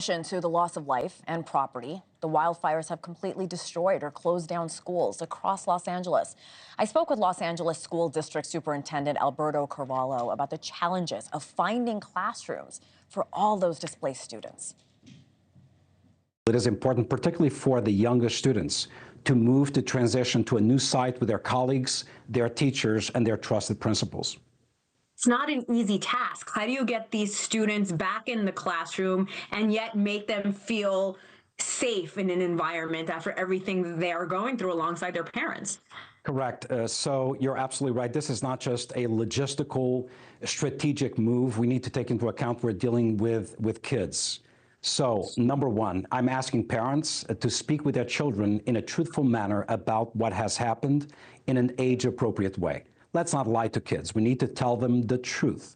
To the loss of life and property, the wildfires have completely destroyed or closed down schools across Los Angeles. I spoke with Los Angeles School District Superintendent Alberto Carvalho about the challenges of finding classrooms for all those displaced students. It is important, particularly for the youngest students, to move to transition to a new site with their colleagues, their teachers, and their trusted principals. It's not an easy task. How do you get these students back in the classroom and yet make them feel safe in an environment after everything they're going through alongside their parents? Correct. So you're absolutely right. This is not just a logistical, strategic move. We need to take into account we're dealing with kids. So, number one, I'm asking parents to speak with their children in a truthful manner about what has happened in an age-appropriate way. Let's not lie to kids. We need to tell them the truth.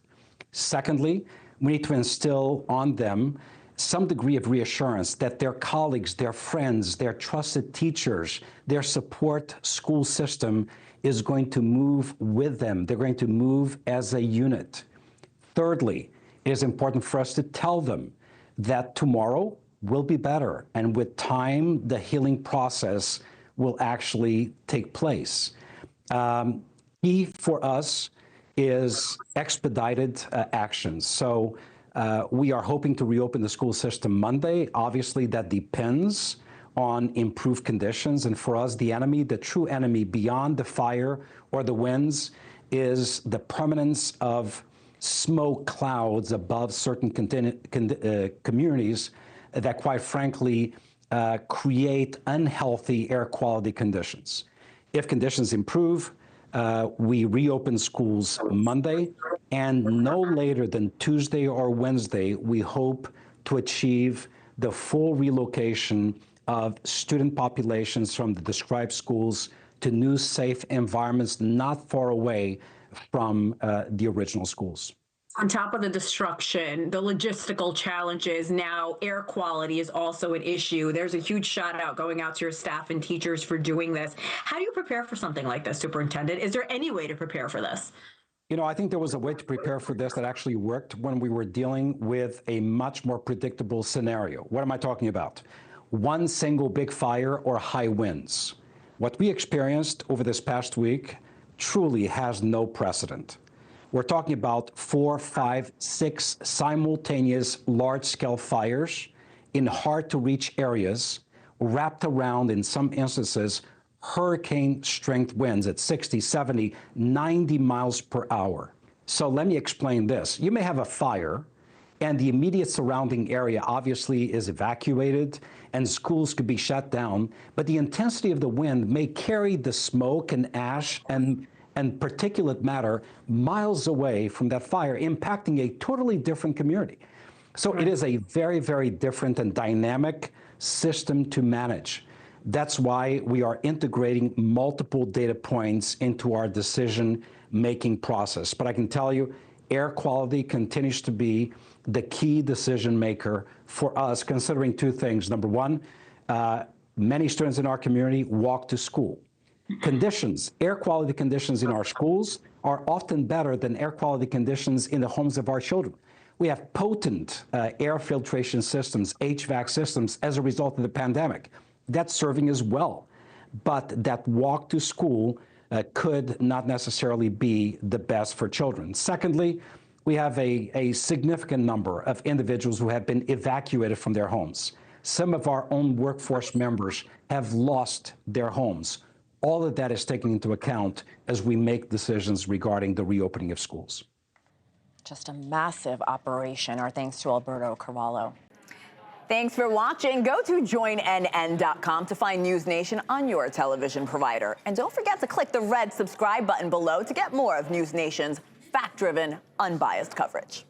Secondly, we need to instill on them some degree of reassurance that their colleagues, their friends, their trusted teachers, their support school system is going to move with them. They're going to move as a unit. Thirdly, it is important for us to tell them that tomorrow will be better, and with time, the healing process will actually take place. Key for us is expedited actions. So we are hoping to reopen the school system Monday. Obviously, that depends on improved conditions. And for us, the enemy, the true enemy beyond the fire or the winds, is the permanence of smoke clouds above certain communities that, quite frankly, create unhealthy air quality conditions. If conditions improve, we reopen schools Monday, and no later than Tuesday or Wednesday, we hope to achieve the full relocation of student populations from the described schools to new safe environments not far away from the original schools. On top of the destruction, the logistical challenges, now air quality is also an issue. There's a huge shout out going out to your staff and teachers for doing this. How do you prepare for something like this, Superintendent? Is there any way to prepare for this? You know, I think there was a way to prepare for this that actually worked when we were dealing with a much more predictable scenario. What am I talking about? One single big fire or high winds. What we experienced over this past week truly has no precedent. We're talking about 4, 5, 6 simultaneous large-scale fires in hard-to-reach areas, wrapped around, in some instances, hurricane-strength winds at 60, 70, 90 miles per hour. So let me explain this. You may have a fire, and the immediate surrounding area obviously is evacuated, and schools could be shut down, but the intensity of the wind may carry the smoke and ash and particulate matter miles away from that fire, impacting a totally different community. So it is a very, very different and dynamic system to manage. That's why we are integrating multiple data points into our decision-making process. But I can tell you, air quality continues to be the key decision maker for us, considering two things. Number one, many students in our community walk to school. Conditions, air quality conditions in our schools are often better than air quality conditions in the homes of our children. We have potent air filtration systems, HVAC systems, as a result of the pandemic. That's serving as well. But that walk to school could not necessarily be the best for children. Secondly, we have a significant number of individuals who have been evacuated from their homes. Some of our own workforce members have lost their homes. All of that is taken into account as we make decisions regarding the reopening of schools. Just a massive operation. Our thanks to Alberto Carvalho. Thanks for watching. Go to joinnn.com to find NewsNation on your television provider. And don't forget to click the red subscribe button below to get more of NewsNation's fact-driven, unbiased coverage.